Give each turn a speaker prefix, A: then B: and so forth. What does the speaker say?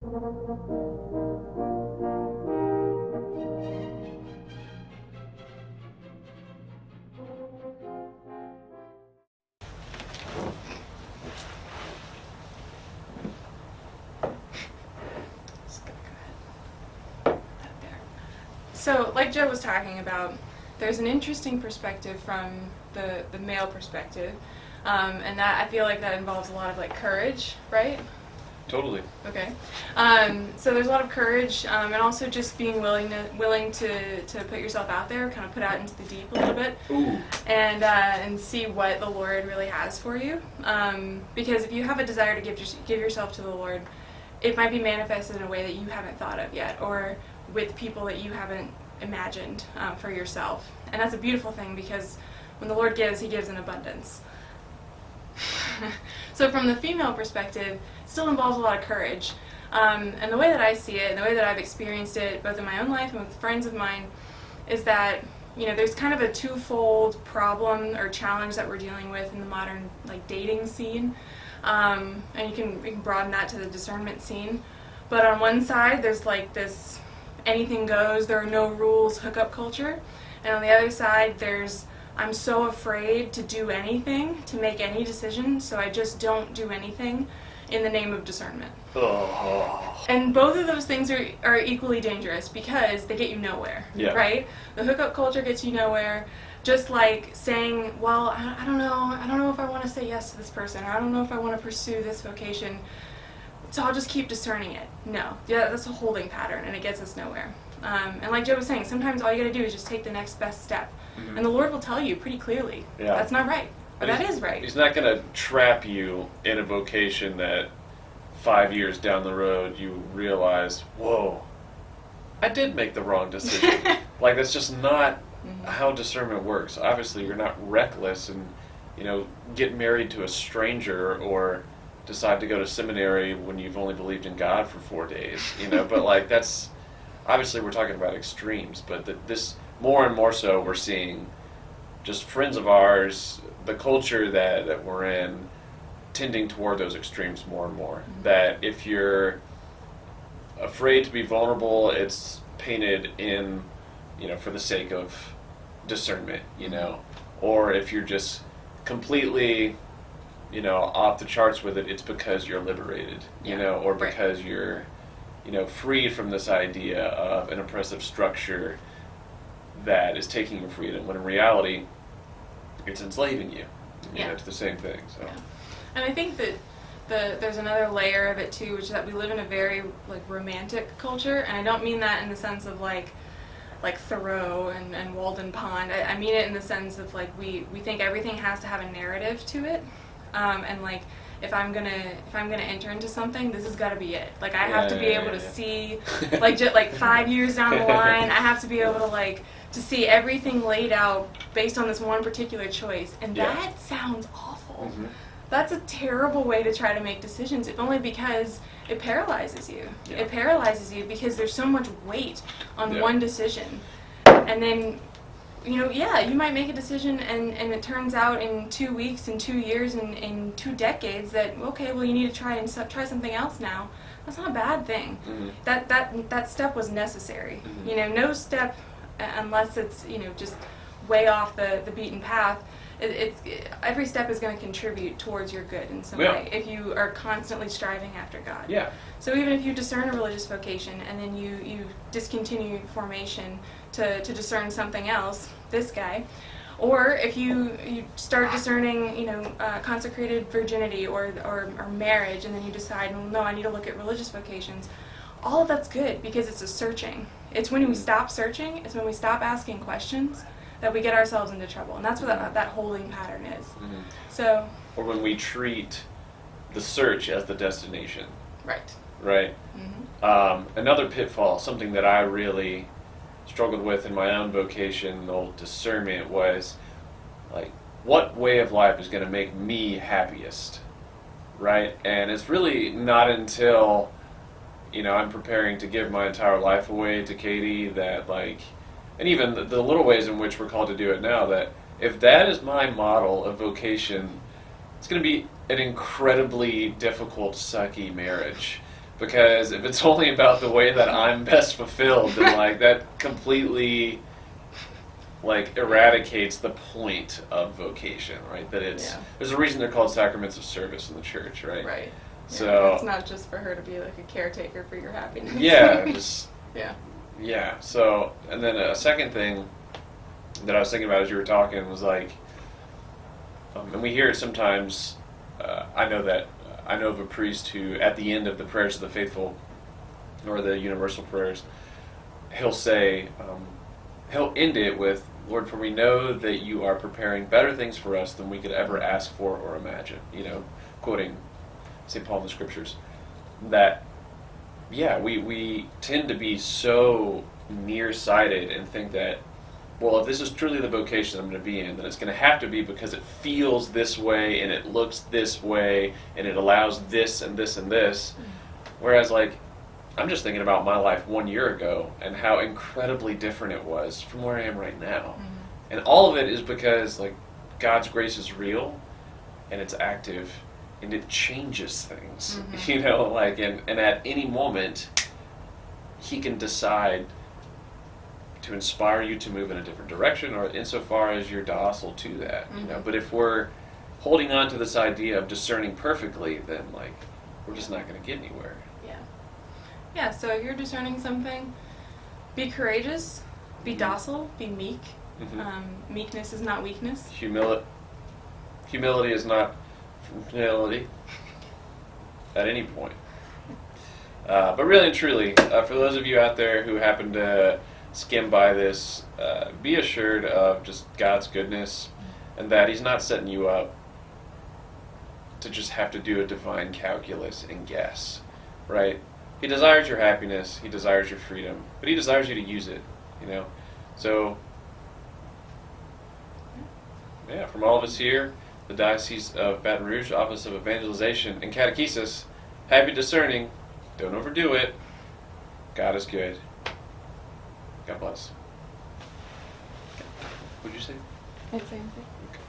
A: So, like Joe was talking about, there's an interesting perspective from the male perspective, and that I feel like that involves a lot of like courage, right?
B: Totally.
A: Okay. So there's a lot of courage, and also just being willing to put yourself out there, kind of put out into the deep a little bit,
B: Ooh.
A: and see what the Lord really has for you. Because if you have a desire to give yourself to the Lord, it might be manifested in a way that you haven't thought of yet, or with people that you haven't imagined for yourself. And that's a beautiful thing, because when the Lord gives, He gives in abundance. So from the female perspective, it still involves a lot of courage. And the way that I see it, and the way that I've experienced it, both in my own life and with friends of mine, is that, you know, there's kind of a twofold problem or challenge that we're dealing with in the modern like dating scene. And you can broaden that to the discernment scene. But on one side, there's like this anything goes, there are no rules hookup culture. And on the other side, there's I'm so afraid to do anything, to make any decision, so I just don't do anything in the name of discernment.
B: Oh.
A: And both of those things are equally dangerous, because they get you nowhere, right? The hookup culture gets you nowhere. Just like saying, well, I don't know if I want to say yes to this person, or I don't know if I want to pursue this vocation, so I'll just keep discerning it. No, that's a holding pattern, and it gets us nowhere. And like Joe was saying, sometimes all you got to do is just take the next best step. Mm-hmm. And the Lord will tell you pretty clearly, that's not right, or that is right.
B: He's not going to trap you in a vocation that 5 years down the road you realize, whoa, I did make the wrong decision. Like, that's just not how discernment works. Obviously, you're not reckless and, you know, get married to a stranger or decide to go to seminary when you've only believed in God for 4 days, you know, but like that's, obviously we're talking about extremes, but this more and more so we're seeing just friends of ours, the culture that we're in, tending toward those extremes more and more. Mm-hmm. That if you're afraid to be vulnerable, it's painted in, you know, for the sake of discernment, you know, or if you're just completely, you know, off the charts with it, it's because you're liberated, you know, or because you're, you know, free from this idea of an oppressive structure that is taking your freedom, when in reality, it's enslaving you. You know, it's the same thing. So,
A: and I think that there's another layer of it too, which is that we live in a very like romantic culture, and I don't mean that in the sense of like Thoreau and Walden Pond. I mean it in the sense of like we think everything has to have a narrative to it, and like if I'm gonna enter into something, this has got to be it. Like I have to be able to see, like just like 5 years down the line, I have to be able to see everything laid out based on this one particular choice, and that sounds awful. Mm-hmm. That's a terrible way to try to make decisions, if only because it paralyzes you. Yeah. It paralyzes you because there's so much weight on one decision. And then, you know, you might make a decision and it turns out in 2 weeks, in 2 years, in 2 decades that, okay, well, you need to try something else now. That's not a bad thing. Mm-hmm. That step was necessary. Mm-hmm. You know, no step, unless it's, you know, just way off the beaten path, every step is going to contribute towards your good in some way if you are constantly striving after God. Yeah. So even if you discern a religious vocation and then you discontinue formation to discern something else, this guy, or if you start discerning, you know, consecrated virginity or marriage, and then you decide, well, no, I need to look at religious vocations, all of that's good because it's a searching. It's when we stop searching, it's when we stop asking questions, that we get ourselves into trouble, and that's what that holding pattern is. Mm-hmm. So, or
B: when we treat the search as the destination.
A: Right.
B: Mm-hmm. Another pitfall, something that I really struggled with in my own vocation, old discernment, was like, what way of life is going to make me happiest, right? And it's really not until, you know, I'm preparing to give my entire life away to Katie that, like, and even the little ways in which we're called to do it now, that if that is my model of vocation, it's going to be an incredibly difficult, sucky marriage, Because if it's only about the way that I'm best fulfilled, then like that completely like eradicates the point of vocation, right? That it's there's a reason they're called sacraments of service in the church, right?
A: Right.
B: So
A: yeah, it's not just for her to be like a caretaker for your happiness.
B: Yeah, just
A: yeah.
B: Yeah. So, and then a second thing that I was thinking about as you were talking was like, and we hear it sometimes. I know of a priest who, at the end of the prayers of the faithful, or the universal prayers, he'll say, he'll end it with, "Lord, for we know that you are preparing better things for us than we could ever ask for or imagine." You know, quoting St. Paul in the Scriptures. That, yeah, we tend to be so nearsighted and think that, well, if this is truly the vocation I'm going to be in, then it's going to have to be because it feels this way and it looks this way and it allows this and this and this. Whereas, like, I'm just thinking about my life 1 year ago and how incredibly different it was from where I am right now. And all of it is because, like, God's grace is real and it's active and it changes things. You know, like, and at any moment, He can decide to inspire you to move in a different direction, or insofar as you're docile to that. You know, but if we're holding on to this idea of discerning perfectly, then like we're just not going to get anywhere.
A: Yeah. So if you're discerning something, be courageous, be docile, be meek. Meekness is not weakness.
B: Humility is not humility at any point. But really and truly, for those of you out there who happen to skim by this, be assured of just God's goodness and that He's not setting you up to just have to do a divine calculus and guess, right? He desires your happiness, He desires your freedom, but He desires you to use it, you know? So, yeah, from all of us here, the Diocese of Baton Rouge, Office of Evangelization and Catechesis, happy discerning, don't overdo it, God is good. God bless. What did you say?
A: Same thing.
B: Okay.